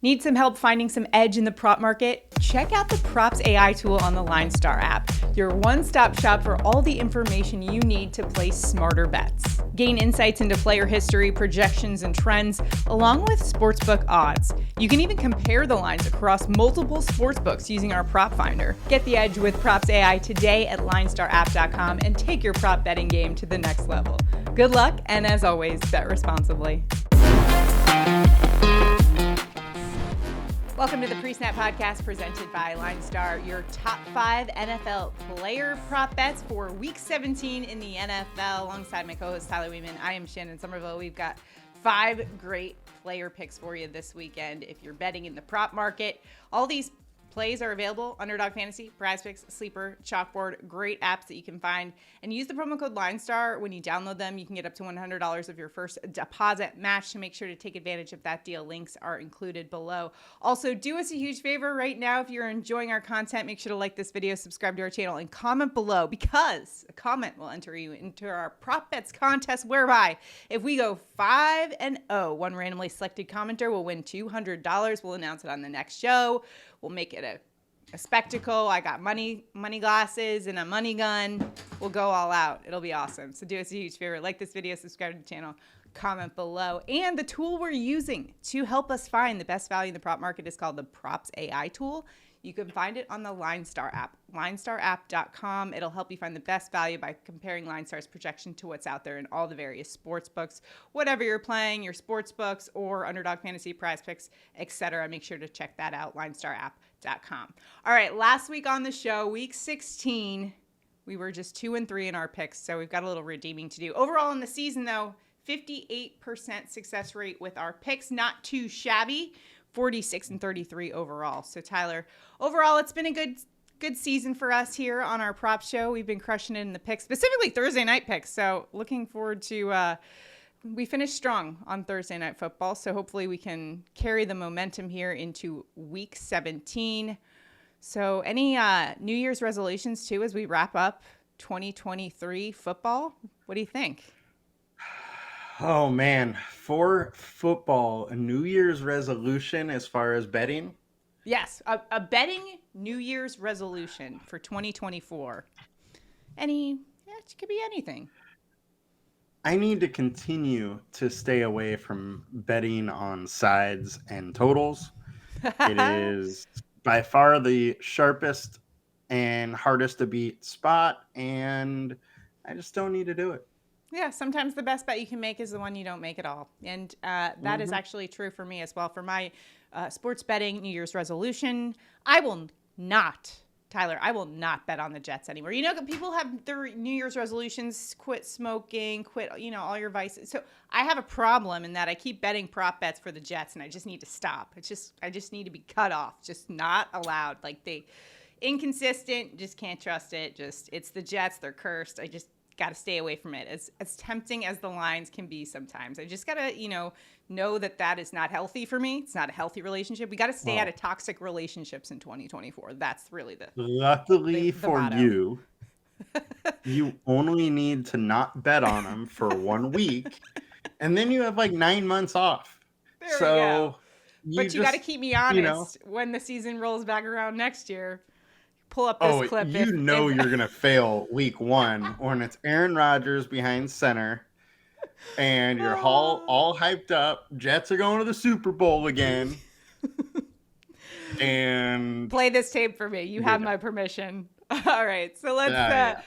Need some help finding some edge in the prop market? Check out the PropsAI tool on the LineStar app, your one-stop shop for all the information you need to place smarter bets. Gain insights into player history, projections, and trends, along with sportsbook odds. You can even compare the lines across multiple sportsbooks using our prop finder. Get the edge with PropsAI today at LineStarApp.com and take your prop betting game to the next level. Good luck, and as always, bet responsibly. Welcome to the Pre-Snap Podcast presented by LineStar, your top 5 NFL player prop bets for Week 17 in the NFL. Alongside my co-host Tyler Wiemann, I am Shannon Sommerville. We've got 5 great player picks for you this weekend if you're betting in the prop market. All these plays are available: Underdog Fantasy, PrizePicks, Sleeper, Chalkboard, great apps that you can find. And use the promo code LineStar when you download them. You can get up to $100 of your first deposit match, so make sure to take advantage of that deal. Links are included below. Also, do us a huge favor right now. If you're enjoying our content, make sure to like this video, subscribe to our channel, and comment below, because a comment will enter you into our prop bets contest, whereby if we go 5-0, one randomly selected commenter will win $200. We'll announce it on the next show. We'll make it a spectacle. I got money glasses and a money gun. We'll go all out. It'll be awesome. So do us a huge favor. Like this video, subscribe to the channel, comment below. And the tool we're using to help us find the best value in the prop market is called the PropsAI tool. You can find it on the LineStar app, LineStarApp.com. It'll help you find the best value by comparing LineStar's projection to what's out there in all the various sports books. Whatever you're playing, your sports books or Underdog Fantasy, PrizePicks, etc. Make sure to check that out, LineStarApp.com. All right, last week on the show, Week 16, we were just 2-3 in our picks, so we've got a little redeeming to do. Overall in the season, though, 58% success rate with our picks, not too shabby. 46-33 overall. So Tyler, overall, it's been a good season for us here on our prop show. We've been crushing it in the picks, specifically Thursday night picks. So looking forward to, we finished strong on Thursday night football. So hopefully we can carry the momentum here into Week 17. So any New Year's resolutions too, as we wrap up 2023 football? What do you think? Oh, man. For football, a New Year's resolution as far as betting? Yes, a betting New Year's resolution for 2024. It could be anything. I need to continue to stay away from betting on sides and totals. It is by far the sharpest and hardest to beat spot, and I just don't need to do it. Yeah, sometimes the best bet you can make is the one you don't make at all. And that is actually true for me as well. For my sports betting New Year's resolution, I will not bet on the Jets anymore. You know, people have their New Year's resolutions: quit smoking, quit, all your vices. So I have a problem in that I keep betting prop bets for the Jets, and I just need to stop. I just need to be cut off. Just not allowed. Inconsistent, just can't trust it. It's the Jets, they're cursed. I just got to stay away from it. As tempting as the lines can be sometimes, I just got to, know that is not healthy for me. It's not a healthy relationship. We got to stay out of toxic relationships in 2024. That's really Luckily the for motto. you, you only need to not bet on them for 1 week, and then you have 9 months off. There we go. But you got to keep me honest. When the season rolls back around next year, pull up this clip. You're going to fail week 1 when it's Aaron Rodgers behind center and you're all hyped up. Jets are going to the Super Bowl again. And play this tape for me. You have my permission. All right. So let's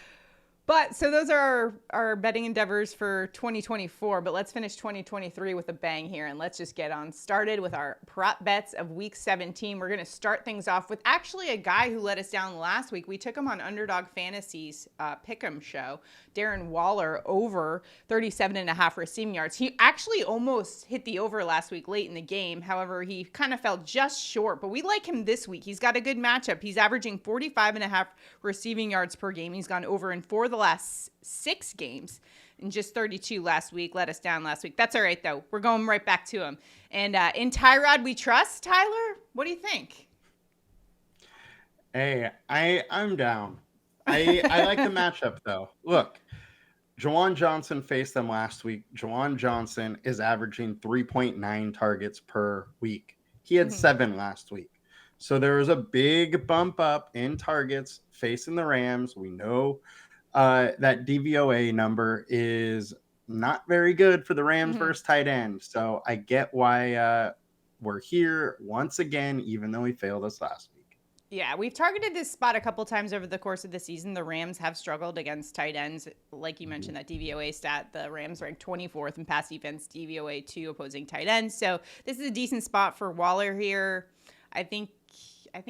so those are our betting endeavors for 2024, but let's finish 2023 with a bang here, and let's just get on started with our prop bets of Week 17. We're going to start things off with actually a guy who let us down last week. We took him on Underdog Fantasy's Pickem show, Darren Waller, over 37.5 receiving yards. He actually almost hit the over last week late in the game. However, he kind of fell just short, but we like him this week. He's got a good matchup. He's averaging 45.5 receiving yards per game. He's gone over in 4 of the last 6 games, and just 32 last week. Let us down last week. That's all right, though. We're going right back to him. And in Tyrod we trust. Tyler, what do you think? Hey, I'm down. I like the matchup, though. Look, Juwan Johnson faced them last week. Juwan Johnson is averaging 3.9 targets per week. He had Mhm. 7 last week. So there was a big bump up in targets facing the Rams. We know that DVOA number is not very good for the Rams Mhm. versus tight end. So I get why we're here once again, even though he failed us last week. Yeah, we've targeted this spot a couple times over the course of the season. The Rams have struggled against tight ends. Like you mentioned, that DVOA stat, the Rams ranked 24th in pass defense, DVOA to opposing tight ends. So this is a decent spot for Waller here. I think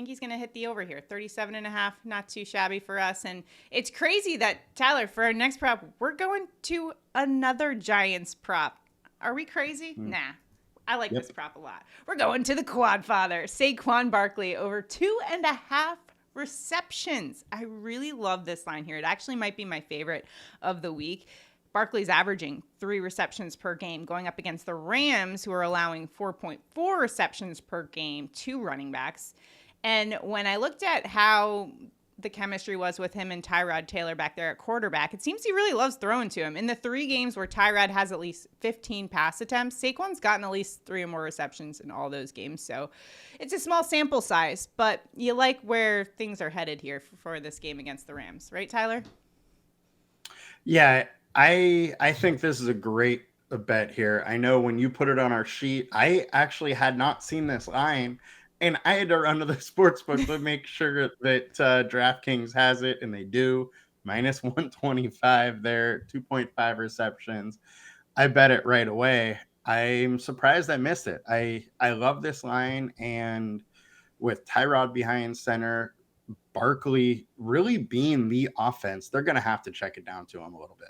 he's going to hit the over here. 37.5, not too shabby for us. And it's crazy that, Tyler, for our next prop, we're going to another Giants prop. Are we crazy? Nah. I like this prop a lot. We're going to the quad father, Saquon Barkley, over 2.5 receptions. I really love this line here. It actually might be my favorite of the week. Barkley's averaging 3 receptions per game, going up against the Rams, who are allowing 4.4 receptions per game to running backs. And when I looked at how the chemistry was with him and Tyrod Taylor back there at quarterback, it seems he really loves throwing to him. In the 3 games where Tyrod has at least 15 pass attempts, Saquon's gotten at least 3 or more receptions in all those games. So it's a small sample size, but you like where things are headed here for this game against the Rams, right, Tyler? Yeah, I think this is a great bet here. I know when you put it on our sheet, I actually had not seen this line, and I had to run to the sports book to make sure that DraftKings has it, and they do. Minus 125 there, 2.5 receptions. I bet it right away. I'm surprised I missed it. I love this line, and with Tyrod behind center, Barkley really being the offense, they're going to have to check it down to him a little bit.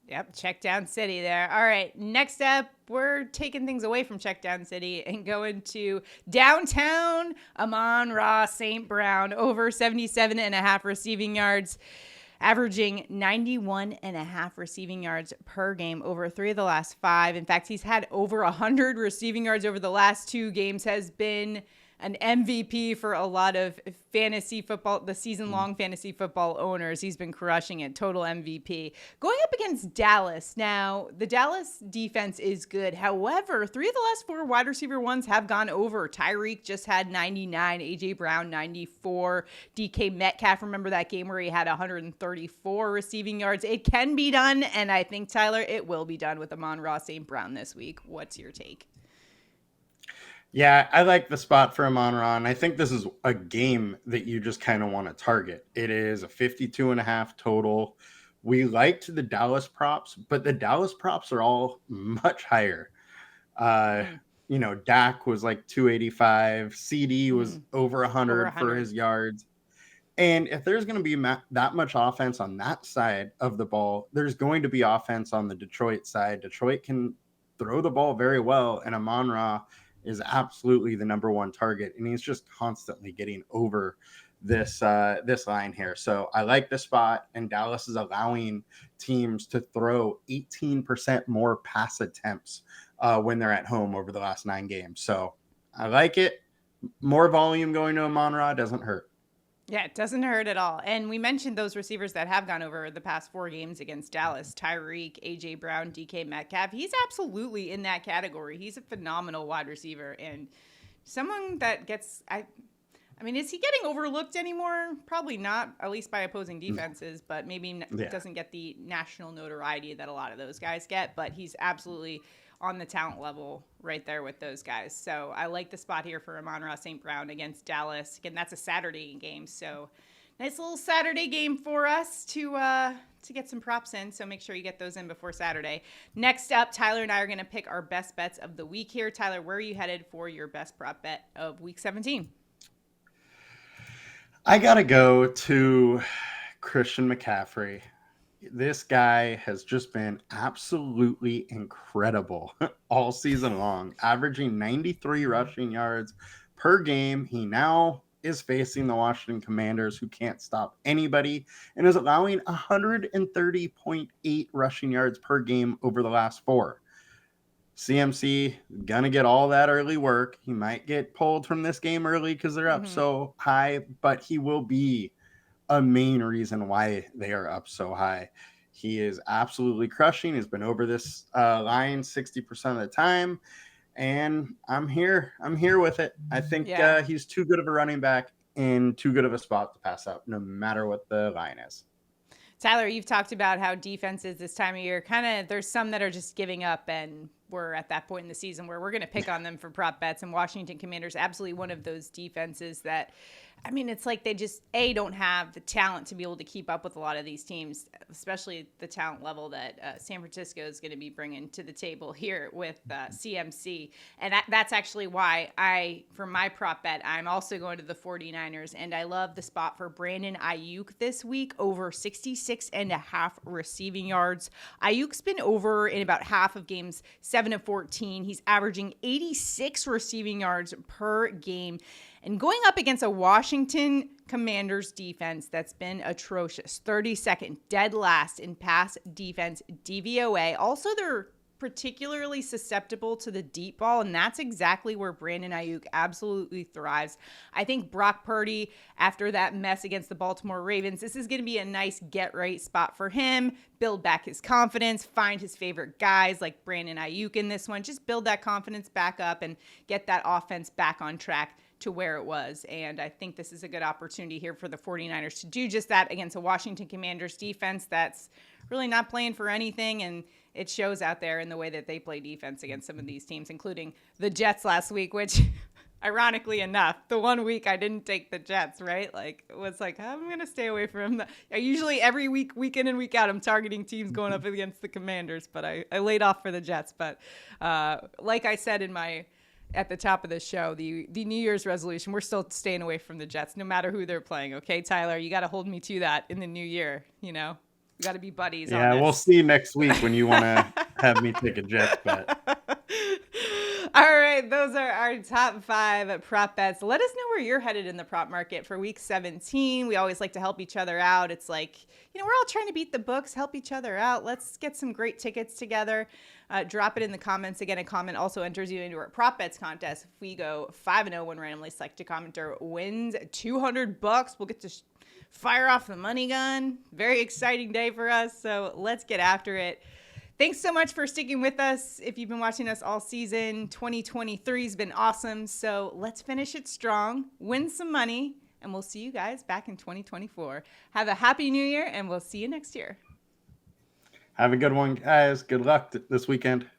Yep, check down city there. All right, next up, we're taking things away from check down city and going to downtown Amon-Ra St. Brown, over 77.5 receiving yards, averaging 91.5 receiving yards per game over 3 of the last 5. In fact, he's had over 100 receiving yards over the last 2 games, has been an MVP for a lot of fantasy football, the season-long fantasy football owners. He's been crushing it, total MVP. Going up against Dallas. Now, the Dallas defense is good. However, 3 of the last 4 wide receiver ones have gone over. Tyreek just had 99, A.J. Brown 94, DK Metcalf, remember that game where he had 134 receiving yards? It can be done, and I think, Tyler, it will be done with Amon-Ra St. Brown this week. What's your take? Yeah, I like the spot for Amon-Ra, and I think this is a game that you just kind of want to target. It is a 52.5 total. We liked the Dallas props, but the Dallas props are all much higher. Dak was like 285. CD was over 100 for his yards. And if there's going to be that much offense on that side of the ball, there's going to be offense on the Detroit side. Detroit can throw the ball very well, and Amon-Ra is absolutely the number 1 target, and he's just constantly getting over this line here. So I like the spot, and Dallas is allowing teams to throw 18% more pass attempts when they're at home over the last 9 games. So I like it. More volume going to Amon-Ra doesn't hurt. Yeah, it doesn't hurt at all. And we mentioned those receivers that have gone over the past 4 games against Dallas. Tyreek, A.J. Brown, DK Metcalf. He's absolutely in that category. He's a phenomenal wide receiver and someone that gets... I mean, is he getting overlooked anymore? Probably not, at least by opposing defenses, but maybe doesn't get the national notoriety that a lot of those guys get. But he's absolutely on the talent level right there with those guys. So I like the spot here for Amon-Ra St. Brown against Dallas. Again, that's a Saturday game, so nice little Saturday game for us to get some props in. So make sure you get those in before Saturday. Next up, Tyler and I are going to pick our best bets of the week here. Tyler, where are you headed for your best prop bet of week 17? I got to go to Christian McCaffrey. This guy has just been absolutely incredible all season long, averaging 93 rushing yards per game. He now is facing the Washington Commanders, who can't stop anybody, and is allowing 130.8 rushing yards per game over the last 4. CMC gonna get all that early work. He might get pulled from this game early because they're up so high, but he will be a main reason why they are up so high. He is absolutely crushing. He's been over this line 60% of the time. and I'm here. I'm here with it. I think Yeah. he's too good of a running back and too good of a spot to pass up, no matter what the line is. Tyler, you've talked about how defenses this time of year there's some that are just giving up, and we're at that point in the season where we're going to pick on them for prop bets. And Washington Commanders, absolutely one of those defenses that, I mean, it's like they just don't have the talent to be able to keep up with a lot of these teams, especially the talent level that San Francisco is going to be bringing to the table here with CMC. And that's actually why for my prop bet, I'm also going to the 49ers, and I love the spot for Brandon Ayuk this week, over 66.5 receiving yards. Ayuk's been over in about half of games, 7 of 14. He's averaging 86 receiving yards per game. And going up against a Washington Commanders defense that's been atrocious, 32nd, dead last in pass defense DVOA. Also, they're particularly susceptible to the deep ball, and that's exactly where Brandon Ayuk absolutely thrives. I think Brock Purdy, after that mess against the Baltimore Ravens, this is going to be a nice get-right spot for him, build back his confidence, find his favorite guys like Brandon Ayuk in this one, just build that confidence back up and get that offense back on track to where it was. And I think this is a good opportunity here for the 49ers to do just that against a Washington Commanders defense that's really not playing for anything, and it shows out there in the way that they play defense against some of these teams, including the Jets last week, which ironically enough, the one week I didn't take the Jets, right? Like, it was like, I'm going to stay away from them. Usually every week in and week out, I'm targeting teams going up against the Commanders, but I laid off for the Jets. But like I said at the top of the show, the New Year's resolution, we're still staying away from the Jets, no matter who they're playing. Okay, Tyler, you got to hold me to that in the new year. You know, we got to be buddies. Yeah, on this. We'll see next week when you want to have me take a Jets bet. All right, those are our top 5 prop bets. Let us know where you're headed in the prop market for week 17. We always like to help each other out. It's like, we're all trying to beat the books, help each other out. Let's get some great tickets together. Drop it in the comments. Again, a comment also enters you into our prop bets contest. If we go 5-0, one randomly selected commenter wins $200. We'll get to fire off the money gun. Very exciting day for us. So let's get after it. Thanks so much for sticking with us. If you've been watching us all season, 2023 has been awesome. So let's finish it strong, win some money, and we'll see you guys back in 2024. Have a happy new year, and we'll see you next year. Have a good one, guys. Good luck this weekend.